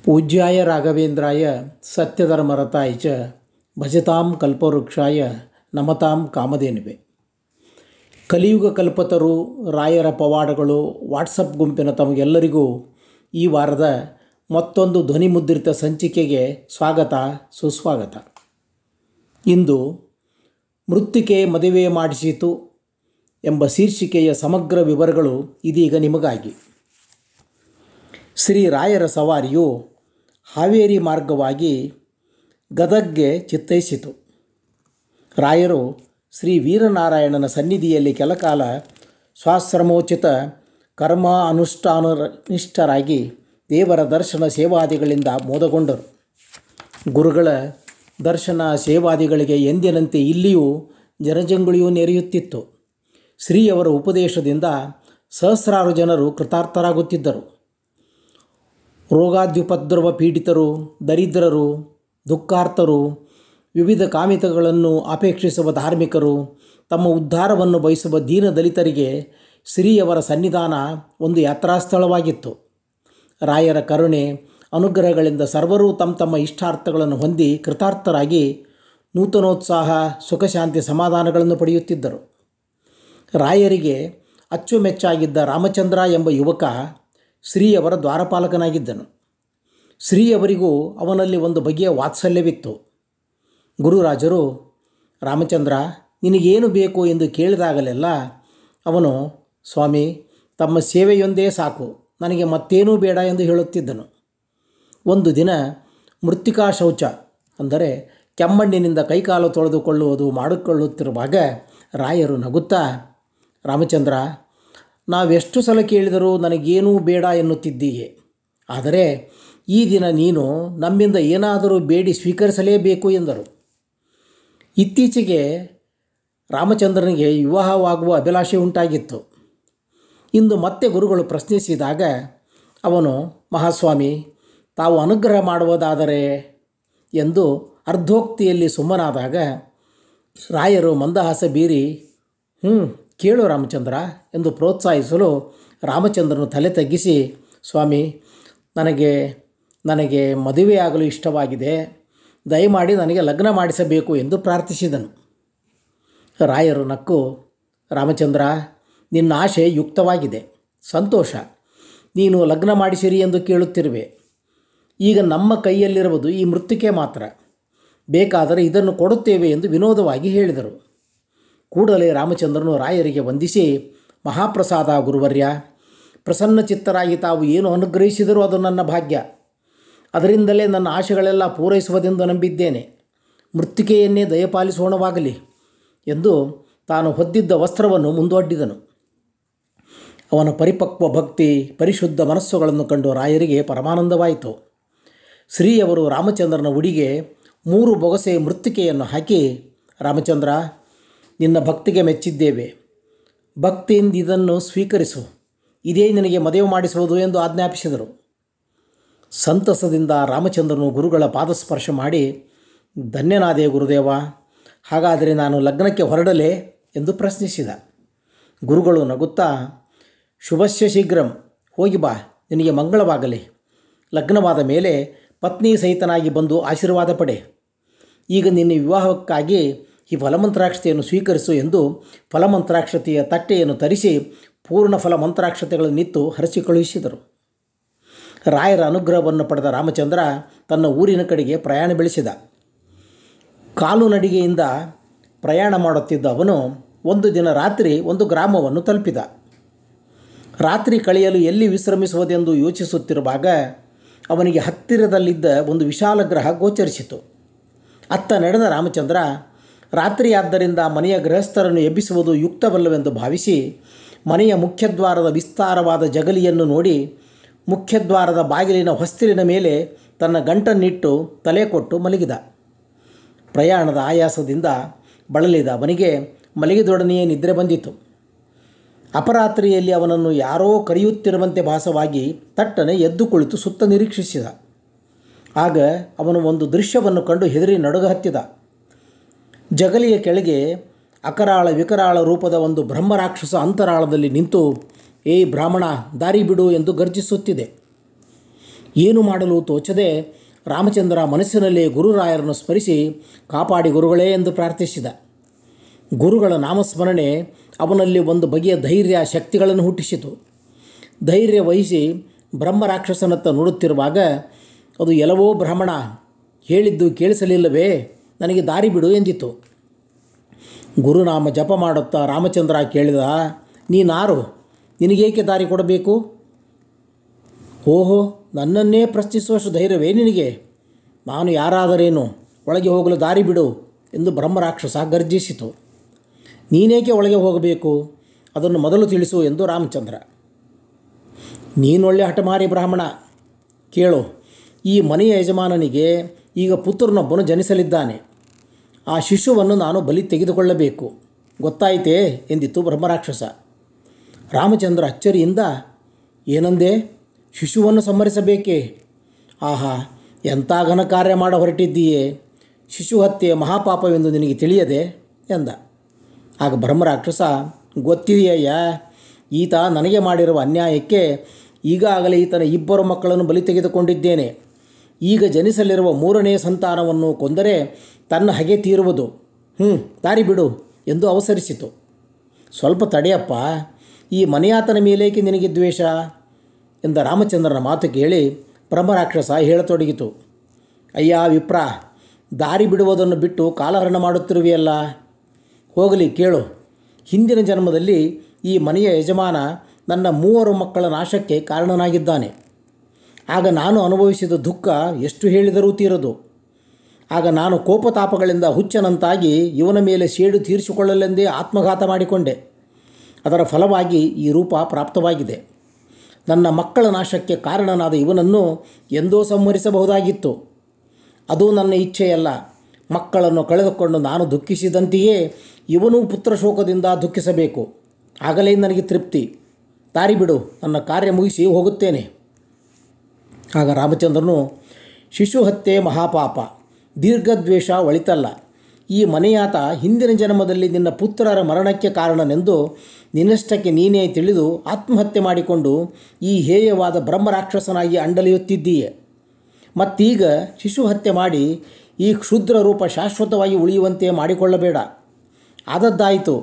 ಪೂಜ್ಯಾಯ ರಾಘವೇಂದ್ರಾಯ ಸತ್ಯಧರ್ಮರತಾಯ ಚ ಭಜತಾಂ ಕಲ್ಪವೃಕ್ಷಾಯ ನಮತಾಂ ಕಾಮಧೇನುವೆ. ಕಲಿಯುಗ ಕಲ್ಪತರು ರಾಯರ ಪವಾಡಗಳು ವಾಟ್ಸಪ್ ಗುಂಪಿನ ತಮಗೆಲ್ಲರಿಗೂ ಈ ವಾರದ ಮತ್ತೊಂದು ಧ್ವನಿಮುದ್ರಿತ ಸಂಚಿಕೆಗೆ ಸ್ವಾಗತ ಸುಸ್ವಾಗತ. ಇಂದು ಮೃತ್ತಿಕೆ ಮದುವೆ ಮಾಡಿಸಿತು ಎಂಬ ಶೀರ್ಷಿಕೆಯ ಸಮಗ್ರ ವಿವರಗಳು ಇದೀಗ ನಿಮಗಾಗಿ. ಶ್ರೀ ರಾಯರ ಸವಾರಿಯು ಹಾವೇರಿ ಮಾರ್ಗವಾಗಿ ಗದಗ್ಗೆ ಚಿತ್ತೈಸಿತು. ರಾಯರು ಶ್ರೀ ವೀರನಾರಾಯಣನ ಸನ್ನಿಧಿಯಲ್ಲಿ ಕೆಲಕಾಲ ಸ್ವಾಶ್ರಮೋಚಿತ ಕರ್ಮ ಅನುಷ್ಠಾನನಿಷ್ಠರಾಗಿ ದೇವರ ದರ್ಶನ ಸೇವಾದಿಗಳಿಂದ ಮೋದಗೊಂಡರು. ಗುರುಗಳ ದರ್ಶನ ಸೇವಾದಿಗಳಿಗೆ ಎಂದಿನಂತೆ ಇಲ್ಲಿಯೂ ಜನಜಂಗುಳಿಯೂ ನೆರೆಯುತ್ತಿತ್ತು. ಶ್ರೀಯವರ ಉಪದೇಶದಿಂದ ಸಹಸ್ರಾರು ಜನರು ಕೃತಾರ್ಥರಾಗುತ್ತಿದ್ದರು. ರೋಗಾದ್ಯುಪದ್ರವ ಪೀಡಿತರು, ದರಿದ್ರರು, ದುಃಖಾರ್ತರು, ವಿವಿಧ ಕಾಮಿತಗಳನ್ನು ಅಪೇಕ್ಷಿಸುವ ಧಾರ್ಮಿಕರು, ತಮ್ಮ ಉದ್ಧಾರವನ್ನು ಬಯಸುವ ದೀನದಲಿತರಿಗೆ ಶ್ರೀಯವರ ಸನ್ನಿಧಾನ ಒಂದು ಯಾತ್ರಾಸ್ಥಳವಾಗಿತ್ತು. ರಾಯರ ಕರುಣೆ ಅನುಗ್ರಹಗಳಿಂದ ಸರ್ವರೂ ತಮ್ಮ ತಮ್ಮ ಇಷ್ಟಾರ್ಥಗಳನ್ನು ಹೊಂದಿ ಕೃತಾರ್ಥರಾಗಿ ನೂತನೋತ್ಸಾಹ ಸುಖಶಾಂತಿ ಸಮಾಧಾನಗಳನ್ನು ಪಡೆಯುತ್ತಿದ್ದರು. ರಾಯರಿಗೆ ಅಚ್ಚುಮೆಚ್ಚಾಗಿದ್ದ ರಾಮಚಂದ್ರ ಎಂಬ ಯುವಕ ಶ್ರೀಯವರ ದ್ವಾರಪಾಲಕನಾಗಿದ್ದನು. ಶ್ರೀಯವರಿಗೂ ಅವನಲ್ಲಿ ಒಂದು ಬಗೆಯ ವಾತ್ಸಲ್ಯವಿತ್ತು. ಗುರುರಾಜರು, ರಾಮಚಂದ್ರ ನಿನಗೇನು ಬೇಕು ಎಂದು ಕೇಳಿದಾಗಲೆಲ್ಲ ಅವನು, ಸ್ವಾಮಿ ತಮ್ಮ ಸೇವೆಯೊಂದೇ ಸಾಕು, ನನಗೆ ಮತ್ತೇನೂ ಬೇಡ ಎಂದು ಹೇಳುತ್ತಿದ್ದನು. ಒಂದು ದಿನ ಮೃತ್ತಿಕಾ ಶೌಚ ಅಂದರೆ ಕೆಮ್ಮಣ್ಣಿನಿಂದ ಕೈಕಾಲು ತೊಳೆದುಕೊಳ್ಳುವುದು ಮಾಡಿಕೊಳ್ಳುತ್ತಿರುವಾಗ ರಾಯರು ನಗುತ್ತಾ, ರಾಮಚಂದ್ರ ನಾವೆಷ್ಟು ಸಲ ಕೇಳಿದರೂ ನನಗೇನೂ ಬೇಡ ಎನ್ನುತ್ತಿದ್ದೀಯೆ. ಆದರೆ ಈ ದಿನ ನೀನು ನಮ್ಮಿಂದ ಏನಾದರೂ ಬೇಡಿ ಸ್ವೀಕರಿಸಲೇಬೇಕು ಎಂದರು. ಇತ್ತೀಚೆಗೆ ರಾಮಚಂದ್ರನಿಗೆ ವಿವಾಹವಾಗುವ ಅಭಿಲಾಷೆ ಉಂಟಾಗಿತ್ತು. ಇಂದು ಮತ್ತೆ ಗುರುಗಳು ಪ್ರಶ್ನಿಸಿದಾಗ ಅವನು, ಮಹಾಸ್ವಾಮಿ ತಾವು ಅನುಗ್ರಹ ಮಾಡುವುದಾದರೆ ಎಂದು ಅರ್ಧೋಕ್ತಿಯಲ್ಲಿ ಸುಮ್ಮನಾದಾಗ ರಾಯರು ಮಂದಹಾಸ ಬೀರಿ, ಕೇಳು ರಾಮಚಂದ್ರ ಎಂದು ಪ್ರೋತ್ಸಾಹಿಸಲು ರಾಮಚಂದ್ರನು ತಲೆ ತಗ್ಗಿಸಿ, ಸ್ವಾಮಿ ನನಗೆ ಮದುವೆಯಾಗಲು ಇಷ್ಟವಾಗಿದೆ, ದಯಮಾಡಿ ನನಗೆ ಲಗ್ನ ಮಾಡಿಸಬೇಕು ಎಂದು ಪ್ರಾರ್ಥಿಸಿದನು. ರಾಯರು ನಕ್ಕು, ರಾಮಚಂದ್ರ ನಿನ್ನ ಆಶೆ ಯುಕ್ತವಾಗಿದೆ, ಸಂತೋಷ. ನೀನು ಲಗ್ನ ಮಾಡಿಸಿರಿ ಎಂದು ಕೇಳುತ್ತಿರುವೆ. ಈಗ ನಮ್ಮ ಕೈಯಲ್ಲಿರುವುದು ಈ ಮೃತ್ತಿಕೆ ಮಾತ್ರ, ಬೇಕಾದರೆ ಇದನ್ನು ಕೊಡುತ್ತೇವೆ ಎಂದು ವಿನೋದವಾಗಿ ಹೇಳಿದರು. ಕೂಡಲೇ ರಾಮಚಂದ್ರನು ರಾಯರಿಗೆ ವಂದಿಸಿ, ಮಹಾಪ್ರಸಾದ ಗುರುವರ್ಯ, ಪ್ರಸನ್ನಚಿತ್ತರಾಗಿ ತಾವು ಏನು ಅನುಗ್ರಹಿಸಿದರೂ ಅದು ನನ್ನ ಭಾಗ್ಯ. ಅದರಿಂದಲೇ ನನ್ನ ಆಶೆಗಳೆಲ್ಲ ಪೂರೈಸುವುದೆಂದು ನಂಬಿದ್ದೇನೆ. ಮೃತ್ತಿಕೆಯನ್ನೇ ದಯಪಾಲಿಸೋಣವಾಗಲಿ ಎಂದು ತಾನು ಹೊದ್ದಿದ್ದ ವಸ್ತ್ರವನ್ನು ಮುಂದೊಡ್ಡಿದನು. ಅವನ ಪರಿಪಕ್ವ ಭಕ್ತಿ, ಪರಿಶುದ್ಧ ಮನಸ್ಸುಗಳನ್ನು ಕಂಡು ರಾಯರಿಗೆ ಪರಮಾನಂದವಾಯಿತು. ಶ್ರೀಯವರು ರಾಮಚಂದ್ರನ ಉಡಿಗೆ 3 ಬೊಗಸೆ ಮೃತ್ತಿಕೆಯನ್ನು ಹಾಕಿ, ರಾಮಚಂದ್ರ ನಿನ್ನ ಭಕ್ತಿಗೆ ಮೆಚ್ಚಿದ್ದೇವೆ, ಭಕ್ತಿಯಿಂದ ಇದನ್ನು ಸ್ವೀಕರಿಸು, ಇದೇ ನಿನಗೆ ಮದುವೆ ಮಾಡಿಸುವುದು ಎಂದು ಆಜ್ಞಾಪಿಸಿದರು. ಸಂತಸದಿಂದ ರಾಮಚಂದ್ರನು ಗುರುಗಳ ಪಾದಸ್ಪರ್ಶ ಮಾಡಿ, ಧನ್ಯನಾದೆ ಗುರುದೇವ, ಹಾಗಾದರೆ ನಾನು ಲಗ್ನಕ್ಕೆ ಹೊರಡಲೇ ಎಂದು ಪ್ರಶ್ನಿಸಿದ. ಗುರುಗಳು ನಗುತ್ತಾ, ಶುಭಸ್ಯ ಶೀಘ್ರಂ, ಹೋಗಿ ಬಾ, ನಿನಗೆ ಮಂಗಳವಾಗಲಿ. ಲಗ್ನವಾದ ಮೇಲೆ ಪತ್ನಿ ಸಹಿತನಾಗಿ ಬಂದು ಆಶೀರ್ವಾದ ಪಡೆ. ಈಗ ನಿನ್ನ ವಿವಾಹಕ್ಕಾಗಿ ಈ ಫಲಮಂತ್ರಾಕ್ಷತೆಯನ್ನು ಸ್ವೀಕರಿಸು ಎಂದು ಫಲಮಂತ್ರಾಕ್ಷತೆಯ ತಟ್ಟೆಯನ್ನು ತರಿಸಿ ಪೂರ್ಣ ಫಲ ಮಂತ್ರಾಕ್ಷತೆಗಳನ್ನಿತ್ತು ಹರಸಿ ಕಳುಹಿಸಿದರು. ರಾಯರ ಅನುಗ್ರಹವನ್ನು ಪಡೆದ ರಾಮಚಂದ್ರ ತನ್ನ ಊರಿನ ಕಡೆಗೆ ಪ್ರಯಾಣ ಬೆಳೆಸಿದ. ಕಾಲು ನಡಿಗೆಯಿಂದ ಪ್ರಯಾಣ ಮಾಡುತ್ತಿದ್ದ ಅವನು ಒಂದು ದಿನ ರಾತ್ರಿ ಒಂದು ಗ್ರಾಮವನ್ನು ತಲುಪಿದ. ರಾತ್ರಿ ಕಳೆಯಲು ಎಲ್ಲಿ ವಿಶ್ರಮಿಸುವುದೆಂದು ಯೋಚಿಸುತ್ತಿರುವಾಗ ಅವನಿಗೆ ಹತ್ತಿರದಲ್ಲಿದ್ದ ಒಂದು ವಿಶಾಲ ಗ್ರಹ ಗೋಚರಿಸಿತು. ಅತ್ತ ನಡೆದ ರಾಮಚಂದ್ರ ರಾತ್ರಿಯಾದ್ದರಿಂದ ಮನೆಯ ಗೃಹಸ್ಥರನ್ನು ಎಬ್ಬಿಸುವುದು ಯುಕ್ತವಲ್ಲವೆಂದು ಭಾವಿಸಿ ಮನೆಯ ಮುಖ್ಯದ್ವಾರದ ವಿಸ್ತಾರವಾದ ಜಗಲಿಯನ್ನು ನೋಡಿ ಮುಖ್ಯದ್ವಾರದ ಬಾಗಿಲಿನ ಹೊಸ್ತಿಲಿನ ಮೇಲೆ ತನ್ನ ಗಂಟನ್ನಿಟ್ಟು ತಲೆ ಕೊಟ್ಟು ಮಲಗಿದ. ಪ್ರಯಾಣದ ಆಯಾಸದಿಂದ ಬಳಲಿದ ಅವನಿಗೆ ಮಲಗಿದೊಡನೆಯೇ ನಿದ್ರೆ ಬಂದಿತು. ಅಪರಾತ್ರಿಯಲ್ಲಿ ಅವನನ್ನು ಯಾರೋ ಕರೆಯುತ್ತಿರುವಂತೆ ಭಾಸವಾಗಿ ತಟ್ಟನೆ ಎದ್ದು ಕುಳಿತು ಸುತ್ತ ನಿರೀಕ್ಷಿಸಿದ. ಆಗ ಅವನು ಒಂದು ದೃಶ್ಯವನ್ನು ಕಂಡು ಹೆದರಿ ನಡುಗ ಹತ್ತಿದ. ಜಗಲಿಯ ಕೆಳಗೆ ಅಕರಾಳ ವಿಕರಾಳ ರೂಪದ ಒಂದು ಬ್ರಹ್ಮರಾಕ್ಷಸ ಅಂತರಾಳದಲ್ಲಿ ನಿಂತು, ಏ ಬ್ರಾಹ್ಮಣ ದಾರಿ ಬಿಡು ಎಂದು ಗರ್ಜಿಸುತ್ತಿದೆ. ಏನು ಮಾಡಲು ತೋಚದೆ ರಾಮಚಂದ್ರ ಮನಸ್ಸಿನಲ್ಲಿ ಗುರುರಾಯರನ್ನು ಸ್ಮರಿಸಿ ಕಾಪಾಡಿ ಗುರುಗಳೇ ಎಂದು ಪ್ರಾರ್ಥಿಸಿದ. ಗುರುಗಳ ನಾಮಸ್ಮರಣೆ ಅವನಲ್ಲಿ ಒಂದು ಬಗೆಯ ಧೈರ್ಯ ಶಕ್ತಿಗಳನ್ನು ಹುಟ್ಟಿಸಿತು. ಧೈರ್ಯ ವಹಿಸಿ ಬ್ರಹ್ಮರಾಕ್ಷಸನತ್ತ ನೋಡುತ್ತಿರುವಾಗ ಅದು ಎಲ್ಲವೋ ಬ್ರಾಹ್ಮಣ, ಹೇಳಿದ್ದು ಕೇಳಿಸಲಿಲ್ಲವೇ, ನನಗೆ ದಾರಿ ಬಿಡು ಎಂದಿತು. ಗುರುನಾಮ ಜಪ ಮಾಡುತ್ತಾ ರಾಮಚಂದ್ರ ಕೇಳಿದ, ನೀನಾರು, ನಿನಗೇಕೆ ದಾರಿ ಕೊಡಬೇಕು? ಓಹೋ, ನನ್ನನ್ನೇ ಪ್ರಶ್ನಿಸುವಷ್ಟು ಧೈರ್ಯವೇ ನಿನಗೆ? ನಾನು ಯಾರಾದರೇನು, ಒಳಗೆ ಹೋಗಲು ದಾರಿ ಬಿಡು ಎಂದು ಬ್ರಹ್ಮರಾಕ್ಷಸ ಗರ್ಜಿಸಿತು. ನೀನೇಕೆ ಒಳಗೆ ಹೋಗಬೇಕು, ಅದನ್ನು ಮೊದಲು ತಿಳಿಸು ಎಂದು ರಾಮಚಂದ್ರ. ನೀನೊಳ್ಳೆ ಹಠಮಾರಿ ಬ್ರಾಹ್ಮಣ, ಕೇಳು, ಈ ಮನೆಯ ಯಜಮಾನನಿಗೆ ಈಗ ಪುತ್ರನೊಬ್ಬನು ಜನಿಸಲಿದ್ದಾನೆ. ಆ ಶಿಶುವನ್ನು ನಾನು ಬಲಿ ತೆಗೆದುಕೊಳ್ಳಬೇಕು, ಗೊತ್ತಾಯಿತೇ ಎಂದಿತು ಬ್ರಹ್ಮರಾಕ್ಷಸ. ರಾಮಚಂದ್ರ ಅಚ್ಚರಿಯಿಂದ, ಏನಂದೆ? ಶಿಶುವನ್ನು ಸಂಹರಿಸಬೇಕೇ? ಆಹಾ, ಎಂಥ ಘನ ಕಾರ್ಯ ಮಾಡ ಹೊರಟಿದ್ದೀಯೇ, ಶಿಶು ಹತ್ಯೆ ಮಹಾಪಾಪವೆಂದು ನಿನಗೆ ತಿಳಿಯದೆ ಎಂದ. ಆಗ ಬ್ರಹ್ಮರಾಕ್ಷಸ, ಗೊತ್ತಿದೆಯಯ್ಯ, ಈತ ನನಗೆ ಮಾಡಿರುವ ಅನ್ಯಾಯಕ್ಕೆ ಈಗಾಗಲೇ ಈತನ 2 ಮಕ್ಕಳನ್ನು ಬಲಿ ತೆಗೆದುಕೊಂಡಿದ್ದೇನೆ. ಈಗ ಜನಿಸಲಿರುವ 3ನೇ ಸಂತಾನವನ್ನು ಕೊಂದರೆ ತನ್ನ ಹಗೆ ತೀರುವುದು. ದಾರಿ ಬಿಡು ಎಂದು ಅವಸರಿಸಿತು. ಸ್ವಲ್ಪ ತಡೆಯಪ್ಪ, ಈ ಮನೆಯಾತನ ಮೇಲೇಕೆ ನಿನಗೆ ದ್ವೇಷ ಎಂದ ರಾಮಚಂದ್ರನ ಮಾತು ಕೇಳಿ ಬ್ರಹ್ಮರಾಕ್ಷಸ ಹೇಳತೊಡಗಿತು. ಅಯ್ಯ ವಿಪ್ರ, ದಾರಿ ಬಿಡುವುದನ್ನು ಬಿಟ್ಟು ಕಾಲಹರಣ ಮಾಡುತ್ತಿರುವೆಯಲ್ಲ. ಹೋಗಲಿ ಕೇಳು, ಹಿಂದಿನ ಜನ್ಮದಲ್ಲಿ ಈ ಮನೆಯ ಯಜಮಾನ ನನ್ನ 3 ಮಕ್ಕಳ ನಾಶಕ್ಕೆ ಕಾರಣನಾಗಿದ್ದಾನೆ. ಆಗ ನಾನು ಅನುಭವಿಸಿದ ದುಃಖ ಎಷ್ಟು ಹೇಳಿದರೂ ತೀರದು. ಆಗ ನಾನು ಕೋಪತಾಪಗಳಿಂದ ಹುಚ್ಚನಂತಾಗಿ ಇವನ ಮೇಲೆ ಸೇಡು ತೀರಿಸಿಕೊಳ್ಳಲೆಂದೇ ಆತ್ಮಘಾತ ಮಾಡಿಕೊಂಡೆ. ಅದರ ಫಲವಾಗಿ ಈ ರೂಪ ಪ್ರಾಪ್ತವಾಗಿದೆ. ನನ್ನ ಮಕ್ಕಳ ನಾಶಕ್ಕೆ ಕಾರಣನಾದ ಇವನನ್ನು ಎಂದೋ ಸಂಹರಿಸಬಹುದಾಗಿತ್ತು. ಅದು ನನ್ನ ಇಚ್ಛೆಯಲ್ಲ. ಮಕ್ಕಳನ್ನು ಕಳೆದುಕೊಂಡು ನಾನು ದುಃಖಿಸಿದಂತೆಯೇ ಇವನೂ ಪುತ್ರಶೋಕದಿಂದ ದುಃಖಿಸಬೇಕು. ಆಗಲೇ ನನಗೆ ತೃಪ್ತಿ. ದಾರಿ ಬಿಡು, ನನ್ನ ಕಾರ್ಯ ಮುಗಿಸಿ ಹೋಗುತ್ತೇನೆ. ಆಗ ರಾಮಚಂದ್ರನು, ಶಿಶು ಹತ್ಯೆ ಮಹಾಪಾಪ, ದೀರ್ಘದ್ವೇಷ ಒಳಿತಲ್ಲ. ಈ ಮನೆಯಾತ ಹಿಂದಿನ ಜನ್ಮದಲ್ಲಿ ನಿನ್ನ ಪುತ್ರರ ಮರಣಕ್ಕೆ ಕಾರಣನೆಂದು ನಿನ್ನಷ್ಟಕ್ಕೆ ನೀನೇ ತಿಳಿದು ಆತ್ಮಹತ್ಯೆ ಮಾಡಿಕೊಂಡು ಈ ಹೇಯವಾದ ಬ್ರಹ್ಮರಾಕ್ಷಸನಾಗಿ ಅಂಡಲಿಯುತ್ತಿದ್ದೀಯೆ. ಮತ್ತೀಗ ಶಿಶು ಹತ್ಯೆ ಮಾಡಿ ಈ ಕ್ಷುದ್ರ ರೂಪ ಶಾಶ್ವತವಾಗಿ ಉಳಿಯುವಂತೆ ಮಾಡಿಕೊಳ್ಳಬೇಡ. ಆದದ್ದಾಯಿತು.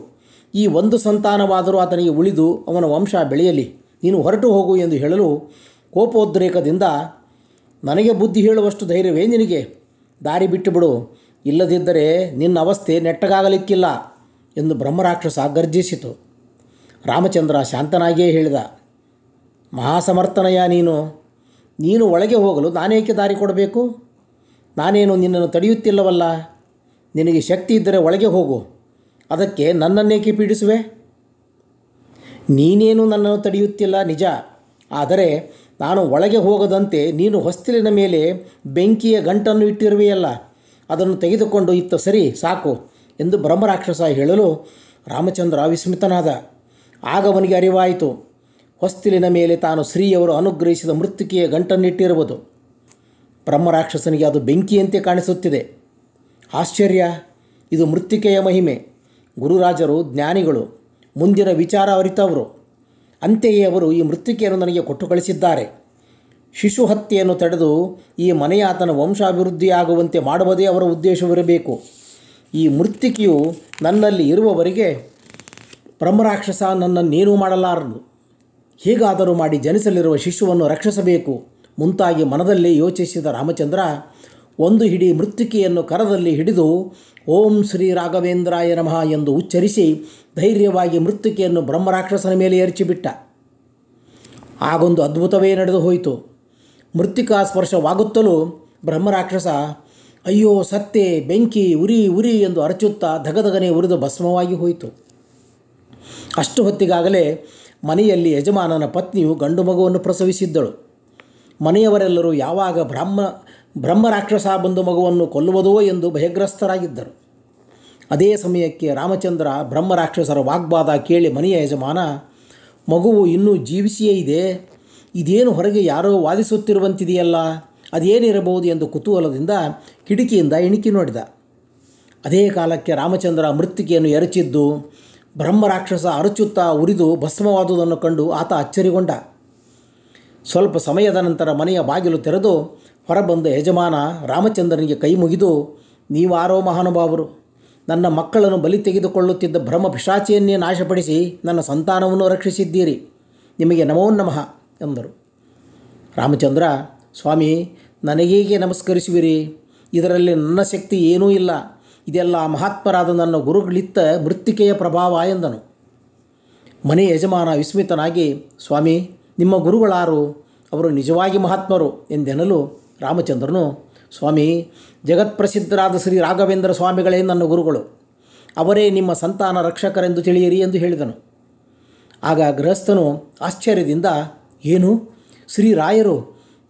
ಈ 1 ಸಂತಾನವಾದರೂ ಆತನಿಗೆ ಉಳಿದು ಅವನ ವಂಶ ಬೆಳೆಯಲಿ. ನೀನು ಹೊರಟು ಹೋಗು ಎಂದು ಹೇಳಲು ಕೋಪೋದ್ರೇಕದಿಂದ, ನನಗೆ ಬುದ್ಧಿ ಹೇಳುವಷ್ಟು ಧೈರ್ಯವೇ ನಿನಗೆ? ದಾರಿ ಬಿಟ್ಟುಬಿಡು, ಇಲ್ಲದಿದ್ದರೆ ನಿನ್ನ ಅವಸ್ಥೆ ನೆಟ್ಟಗಾಗಲಿಕ್ಕಿಲ್ಲ ಎಂದು ಬ್ರಹ್ಮರಾಕ್ಷಸ ಗರ್ಜಿಸಿತು. ರಾಮಚಂದ್ರ ಶಾಂತನಾಗಿಯೇ ಹೇಳಿದ, ಮಹಾಸಮರ್ಥನಯ್ಯ ನೀನು ಒಳಗೆ ಹೋಗಲು ನಾನೇಕೆ ದಾರಿ ಕೊಡಬೇಕು? ನಾನೇನು ನಿನ್ನನ್ನು ತಡೆಯುತ್ತಿಲ್ಲವಲ್ಲ. ನಿನಗೆ ಶಕ್ತಿ ಇದ್ದರೆ ಒಳಗೆ ಹೋಗು, ಅದಕ್ಕೆ ನನ್ನನ್ನೇಕೆ ಪೀಡಿಸುವೆ? ನೀನೇನು ನನ್ನನ್ನು ತಡೆಯುತ್ತಿಲ್ಲ ನಿಜ, ಆದರೆ ನಾನು ಒಳಗೆ ಹೋಗದಂತೆ ನೀನು ಹೊಸ್ತಿಲಿನ ಮೇಲೆ ಬೆಂಕಿಯ ಗಂಟನ್ನು ಇಟ್ಟಿರುವೆಯಲ್ಲ, ಅದನ್ನು ತೆಗೆದುಕೊಂಡು ಇತ್ತ ಸರಿ ಸಾಕು ಎಂದು ಬ್ರಹ್ಮರಾಕ್ಷಸ ಹೇಳಲು ರಾಮಚಂದ್ರ ವಿಸ್ಮಿತನಾದ. ಆಗ ಅವನಿಗೆ ಅರಿವಾಯಿತು, ಹೊಸ್ತಿಲಿನ ಮೇಲೆ ತಾನು ಶ್ರೀಯವರು ಅನುಗ್ರಹಿಸಿದ ಮೃತ್ತಿಕೆಯ ಗಂಟನ್ನಿಟ್ಟಿರುವುದು. ಬ್ರಹ್ಮರಾಕ್ಷಸನಿಗೆ ಅದು ಬೆಂಕಿಯಂತೆ ಕಾಣಿಸುತ್ತಿದೆ. ಆಶ್ಚರ್ಯ, ಇದು ಮೃತ್ತಿಕೆಯ ಮಹಿಮೆ. ಗುರುರಾಜರು ಜ್ಞಾನಿಗಳು, ಮುಂದಿನ ವಿಚಾರ ಅರಿತವರು. ಅಂತೆಯೇ ಅವರು ಈ ಮೃತ್ತಿಕೆಯನ್ನು ನನಗೆ ಕೊಟ್ಟು ಕಳಿಸಿದ್ದಾರೆ. ಶಿಶು ಹತ್ಯೆಯನ್ನು ತಡೆದು ಈ ಮನೆಯಾತನ ವಂಶಾಭಿವೃದ್ಧಿಯಾಗುವಂತೆ ಮಾಡುವುದೇ ಅವರ ಉದ್ದೇಶವಿರಬೇಕು. ಈ ಮೃತ್ತಿಕೆಯು ನನ್ನಲ್ಲಿ ಇರುವವರೆಗೆ ಬ್ರಹ್ಮರಾಕ್ಷಸ ನನ್ನನ್ನೇನೂ ಮಾಡಲಾರದು. ಹೇಗಾದರೂ ಮಾಡಿ ಜನಿಸಲಿರುವ ಶಿಶುವನ್ನು ರಕ್ಷಿಸಬೇಕು ಮುಂತಾಗಿ ಮನದಲ್ಲಿ ಯೋಚಿಸಿದ ರಾಮಚಂದ್ರ ಒಂದು ಹಿಡಿ ಮೃತ್ತಿಕೆಯನ್ನು ಕರದಲ್ಲಿ ಹಿಡಿದು ಓಂ ಶ್ರೀ ರಾಘವೇಂದ್ರಾಯ ನಮಃ ಎಂದು ಉಚ್ಚರಿಸಿ ಧೈರ್ಯವಾಗಿ ಮೃತ್ತಿಕೆಯನ್ನು ಬ್ರಹ್ಮರಾಕ್ಷಸನ ಮೇಲೆ ಎರಚಿಬಿಟ್ಟ. ಆಗೊಂದು ಅದ್ಭುತವೇ ನಡೆದು ಹೋಯಿತು. ಮೃತ್ತಿಕಾ ಸ್ಪರ್ಶವಾಗುತ್ತಲೂ ಬ್ರಹ್ಮರಾಕ್ಷಸ ಅಯ್ಯೋ ಸತ್ತೆ, ಬೆಂಕಿ, ಉರಿ ಉರಿ ಎಂದು ಅರಚುತ್ತಾ ಧಗಧಗನೆ ಉರಿದು ಭಸ್ಮವಾಗಿ ಹೋಯಿತು. ಅಷ್ಟು ಹೊತ್ತಿಗಾಗಲೇ ಮನೆಯಲ್ಲಿ ಯಜಮಾನನ ಪತ್ನಿಯು ಗಂಡು ಮಗುವನ್ನು ಪ್ರಸವಿಸಿದ್ದಳು. ಮನೆಯವರೆಲ್ಲರೂ ಯಾವಾಗ ಬ್ರಹ್ಮರಾಕ್ಷಸ ಬಂದು ಮಗುವನ್ನು ಕೊಲ್ಲುವುದೋ ಎಂದು ಭಯಗ್ರಸ್ತರಾಗಿದ್ದರು. ಅದೇ ಸಮಯಕ್ಕೆ ರಾಮಚಂದ್ರ ಬ್ರಹ್ಮರಾಕ್ಷಸರ ವಾಗ್ವಾದ ಕೇಳಿ ಮನೆಯ ಯಜಮಾನ, ಮಗುವು ಇನ್ನೂ ಜೀವಿಸಿಯೇ ಇದೆ, ಇದೇನು ಹೊರಗೆ ಯಾರೋ ವಾದಿಸುತ್ತಿರುವಂತಿದೆಯಲ್ಲ, ಅದೇನಿರಬಹುದು ಎಂದು ಕುತೂಹಲದಿಂದ ಕಿಟಕಿಯಿಂದ ಇಣಿಕಿ ನೋಡಿದ. ಅದೇ ಕಾಲಕ್ಕೆ ರಾಮಚಂದ್ರ ಮೃತ್ತಿಕೆಯನ್ನು ಎರಚಿದ್ದು ಬ್ರಹ್ಮರಾಕ್ಷಸ ಅರಚುತ್ತಾ ಉರಿದು ಭಸ್ಮವಾದುದನ್ನು ಕಂಡು ಆತ ಅಚ್ಚರಿಗೊಂಡ. ಸ್ವಲ್ಪ ಸಮಯದ ನಂತರ ಮನೆಯ ಬಾಗಿಲು ತೆರೆದು ಹೊರಬಂದ ಯಜಮಾನ ರಾಮಚಂದ್ರನಿಗೆ ಕೈ ಮುಗಿದು, ನೀವಾರೋ ಮಹಾನುಭಾವರು, ನನ್ನ ಮಕ್ಕಳನ್ನು ಬಲಿ ತೆಗೆದುಕೊಳ್ಳುತ್ತಿದ್ದ ಬ್ರಹ್ಮ ಪಿಶಾಚಿಯನ್ನೇ ನಾಶಪಡಿಸಿ ನನ್ನ ಸಂತಾನವನ್ನು ರಕ್ಷಿಸಿದ್ದೀರಿ, ನಿಮಗೆ ನಮೋ ನಮಃ ಎಂದರು. ರಾಮಚಂದ್ರ, ಸ್ವಾಮಿ, ನನಗೇಗೆ ನಮಸ್ಕರಿಸುವಿರಿ? ಇದರಲ್ಲಿ ನನ್ನ ಶಕ್ತಿ ಏನೂ ಇಲ್ಲ, ಇದೆಲ್ಲ ಮಹಾತ್ಮರಾದ ನನ್ನ ಗುರುಗಳಿತ್ತ ಮೃತ್ತಿಕೆಯ ಪ್ರಭಾವ ಎಂದನು. ಮನೆ ಯಜಮಾನ ವಿಸ್ಮಿತನಾಗಿ, ಸ್ವಾಮಿ, ನಿಮ್ಮ ಗುರುಗಳಾರು? ಅವರು ನಿಜವಾಗಿ ಮಹಾತ್ಮರು ಎಂದೆನಲು ರಾಮಚಂದ್ರನು, ಸ್ವಾಮಿ, ಜಗತ್ಪ್ರಸಿದ್ಧರಾದ ಶ್ರೀ ರಾಘವೇಂದ್ರ ಸ್ವಾಮಿಗಳೇ ನನ್ನ ಗುರುಗಳು, ಅವರೇ ನಿಮ್ಮ ಸಂತಾನ ರಕ್ಷಕರೆಂದು ತಿಳಿಯಿರಿ ಎಂದು ಹೇಳಿದನು. ಆಗ ಗೃಹಸ್ಥನು ಆಶ್ಚರ್ಯದಿಂದ, ಏನು, ಶ್ರೀರಾಯರು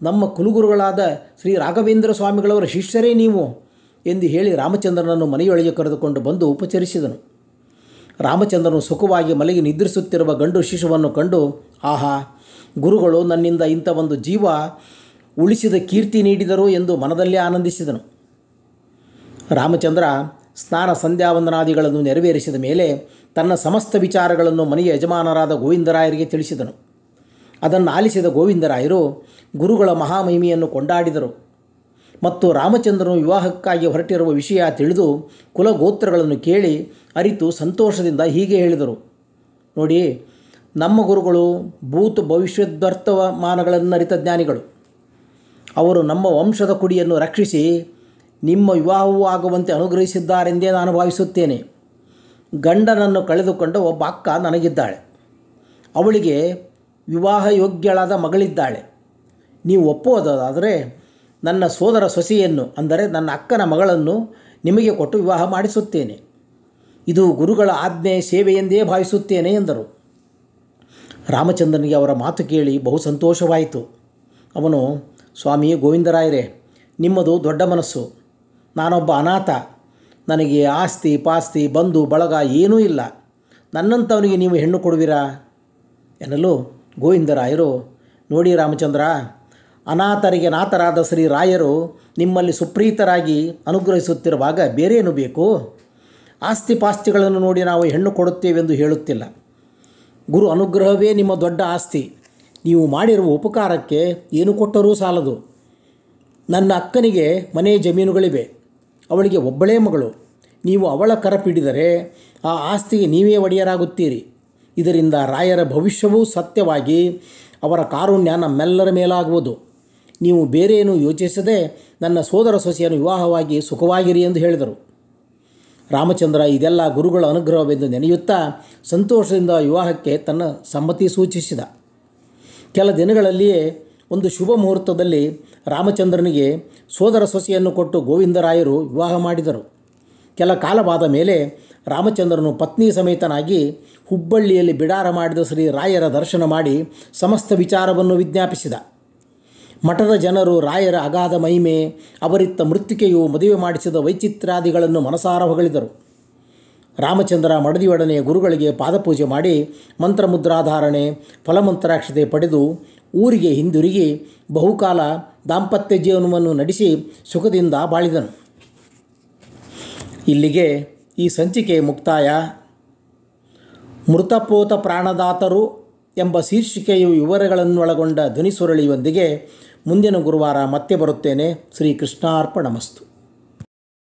ನಮ್ಮ ಕುಲಗುರುಗಳಾದ ಶ್ರೀ ರಾಘವೇಂದ್ರ ಸ್ವಾಮಿಗಳವರ ಶಿಷ್ಯರೇ ನೀವು ಎಂದು ಹೇಳಿ ರಾಮಚಂದ್ರನನ್ನು ಮನೆಯೊಳಗೆ ಕರೆದುಕೊಂಡು ಬಂದು ಉಪಚರಿಸಿದನು. ರಾಮಚಂದ್ರನು ಸುಖವಾಗಿ ಮಲಗಿ ನಿದ್ರಿಸುತ್ತಿರುವ ಗಂಡು ಶಿಶುವನ್ನು ಕಂಡು, ಆಹಾ, ಗುರುಗಳು ನನ್ನಿಂದ ಇಂಥ ಒಂದು ಜೀವ ಉಳಿಸಿದ ಕೀರ್ತಿ ನೀಡಿದರು ಎಂದು ಮನದಲ್ಲೇ ಆನಂದಿಸಿದನು. ರಾಮಚಂದ್ರ ಸ್ನಾನ ಸಂಧ್ಯಾವಂದನಾದಿಗಳನ್ನು ನೆರವೇರಿಸಿದ ಮೇಲೆ ತನ್ನ ಸಮಸ್ತ ವಿಚಾರಗಳನ್ನು ಮನೆಯ ಯಜಮಾನರಾದ ಗೋವಿಂದರಾಯರಿಗೆ ತಿಳಿಸಿದನು. ಅದನ್ನು ಆಲಿಸಿದ ಗೋವಿಂದರಾಯರು ಗುರುಗಳ ಮಹಾಮಹಿಮೆಯನ್ನು ಕೊಂಡಾಡಿದರು ಮತ್ತು ರಾಮಚಂದ್ರನು ವಿವಾಹಕ್ಕಾಗಿ ಹೊರಟಿರುವ ವಿಷಯ ತಿಳಿದು ಕುಲಗೋತ್ರಗಳನ್ನು ಕೇಳಿ ಅರಿತು ಸಂತೋಷದಿಂದ ಹೀಗೆ ಹೇಳಿದರು, ನೋಡಿ, ನಮ್ಮ ಗುರುಗಳು ಭೂತ ಭವಿಷ್ಯದ್ವರ್ತಮಾನಗಳನ್ನು ಅರಿತ ಜ್ಞಾನಿಗಳು. ಅವರು ನಮ್ಮ ವಂಶದ ಕುಡಿಯನ್ನು ರಕ್ಷಿಸಿ ನಿಮ್ಮ ವಿವಾಹವೂ ಆಗುವಂತೆ ಅನುಗ್ರಹಿಸಿದ್ದಾರೆಂದೇ ನಾನು ಭಾವಿಸುತ್ತೇನೆ. ಗಂಡನನ್ನು ಕಳೆದುಕೊಂಡ ಒಬ್ಬ ಅಕ್ಕ ನನಗಿದ್ದಾಳೆ. ಅವಳಿಗೆ ವಿವಾಹ ಯೋಗ್ಯಳಾದ ಮಗಳಿದ್ದಾಳೆ. ನೀವು ಒಪ್ಪುವುದಾದರೆ ನನ್ನ ಸೋದರ ಸೊಸೆಯನ್ನು, ಅಂದರೆ ನನ್ನ ಅಕ್ಕನ ಮಗಳನ್ನು ನಿಮಗೆ ಕೊಟ್ಟು ವಿವಾಹ ಮಾಡಿಸುತ್ತೇನೆ. ಇದು ಗುರುಗಳ ಆಜ್ಞೆ ಸೇವೆ ಎಂದೇ ಭಾವಿಸುತ್ತೇನೆ ಎಂದರು. ರಾಮಚಂದ್ರನಿಗೆ ಅವರ ಮಾತು ಕೇಳಿ ಬಹು ಸಂತೋಷವಾಯಿತು. ಅವನು, ಸ್ವಾಮಿ ಗೋವಿಂದರಾಯರೇ, ನಿಮ್ಮದು ದೊಡ್ಡ ಮನಸ್ಸು. ನಾನೊಬ್ಬ ಅನಾಥ, ನನಗೆ ಆಸ್ತಿ ಪಾಸ್ತಿ ಬಂಧು ಬಳಗ ಏನೂ ಇಲ್ಲ. ನನ್ನಂಥವನಿಗೆ ನೀವು ಹೆಣ್ಣು ಕೊಡುವಿರಾ ಎನ್ನಲು ಗೋವಿಂದರಾಯರು, ನೋಡಿ ರಾಮಚಂದ್ರ, ಅನಾಥರಿಗೆ ನಾಥರಾದ ಶ್ರೀ ರಾಯರು ನಿಮ್ಮಲ್ಲಿ ಸುಪ್ರೀತರಾಗಿ ಅನುಗ್ರಹಿಸುತ್ತಿರುವಾಗ ಬೇರೇನು ಬೇಕು? ಆಸ್ತಿ ಪಾಸ್ತಿಗಳನ್ನು ನೋಡಿ ನಾವು ಹೆಣ್ಣು ಕೊಡುತ್ತೇವೆಂದು ಹೇಳುತ್ತಿಲ್ಲ. ಗುರು ಅನುಗ್ರಹವೇ ನಿಮ್ಮ ದೊಡ್ಡ ಆಸ್ತಿ. ನೀವು ಮಾಡಿರುವ ಉಪಕಾರಕ್ಕೆ ಏನು ಕೊಟ್ಟರೂ ಸಾಲದು. ನನ್ನ ಅಕ್ಕನಿಗೆ ಮನೆ ಜಮೀನುಗಳಿವೆ. ಅವಳಿಗೆ ಒಬ್ಬಳೇ ಮಗಳು. ನೀವು ಅವಳ ಕರಪಿಡಿದರೆ ಆ ಆಸ್ತಿಗೆ ನೀವೇ ಒಡೆಯರಾಗುತ್ತೀರಿ. ಇದರಿಂದ ರಾಯರ ಭವಿಷ್ಯವೂ ಸತ್ಯವಾಗಿ ಅವರ ಕಾರುಣ್ಯ ನಮ್ಮೆಲ್ಲರ ಮೇಲಾಗುವುದು. ನೀವು ಬೇರೇನೂ ಯೋಚಿಸದೆ ನನ್ನ ಸೋದರ ಸೊಸೆಯನ್ನು ವಿವಾಹವಾಗಿ ಸುಖವಾಗಿರಿ ಎಂದು ಹೇಳಿದರು. ರಾಮಚಂದ್ರ ಇದೆಲ್ಲ ಗುರುಗಳ ಅನುಗ್ರಹವೆಂದು ನೆನೆಯುತ್ತಾ ಸಂತೋಷದಿಂದ ವಿವಾಹಕ್ಕೆ ತನ್ನ ಸಮ್ಮತಿ ಸೂಚಿಸಿದ. ಕೆಲ ದಿನಗಳಲ್ಲಿಯೇ ಒಂದು ಶುಭ ಮುಹೂರ್ತದಲ್ಲಿ ರಾಮಚಂದ್ರನಿಗೆ ಸೋದರ ಸೊಸೆಯನ್ನು ಕೊಟ್ಟು ಗೋವಿಂದರಾಯರು ವಿವಾಹ ಮಾಡಿದರು. ಕೆಲ ಕಾಲವಾದ ಮೇಲೆ ರಾಮಚಂದ್ರನು ಪತ್ನಿ ಸಮೇತನಾಗಿ ಹುಬ್ಬಳ್ಳಿಯಲ್ಲಿ ಬಿಡಾರ ಮಾಡಿದ ಶ್ರೀ ರಾಯರ ದರ್ಶನ ಮಾಡಿ ಸಮಸ್ತ ವಿಚಾರವನ್ನು ವಿಜ್ಞಾಪಿಸಿದ. ಮಠದ ಜನರು ರಾಯರ ಅಗಾಧ ಮಹಿಮೆ, ಅವರಿತ್ತ ಮೃತ್ತಿಕೆಯು ಮದುವೆ ಮಾಡಿಸಿದ ವೈಚಿತ್ರ್ಯಾದಿಗಳನ್ನು ಮನಸಾರ ಹೊಗಳಿದರು. ರಾಮಚಂದ್ರ ಮಡದಿಯೊಡನೆ ಗುರುಗಳಿಗೆ ಪಾದಪೂಜೆ ಮಾಡಿ ಮಂತ್ರಮುದ್ರಾಧಾರಣೆ ಫಲಮಂತ್ರಾಕ್ಷತೆ ಪಡೆದು ಊರಿಗೆ ಹಿಂದಿರುಗಿ ಬಹುಕಾಲ ದಾಂಪತ್ಯ ಜೀವನವನ್ನು ನಡೆಸಿ ಸುಖದಿಂದ ಬಾಳಿದನು. ಇಲ್ಲಿಗೆ ಈ ಸಂಚಿಕೆ ಮುಕ್ತಾಯ. ಮೃತಪೋತ ಪ್ರಾಣದಾತರು ಎಂಬ ಶೀರ್ಷಿಕೆಯ ವಿವರಗಳನ್ನೊಳಗೊಂಡ ಧ್ವನಿ ಸುರಳಿಯೊಂದಿಗೆ ಮುಂದಿನ ಗುರುವಾರ ಮತ್ತೆ ಬರುತ್ತೇನೆ. ಶ್ರೀ ಕೃಷ್ಣಾರ್ಪಣಮಸ್ತು.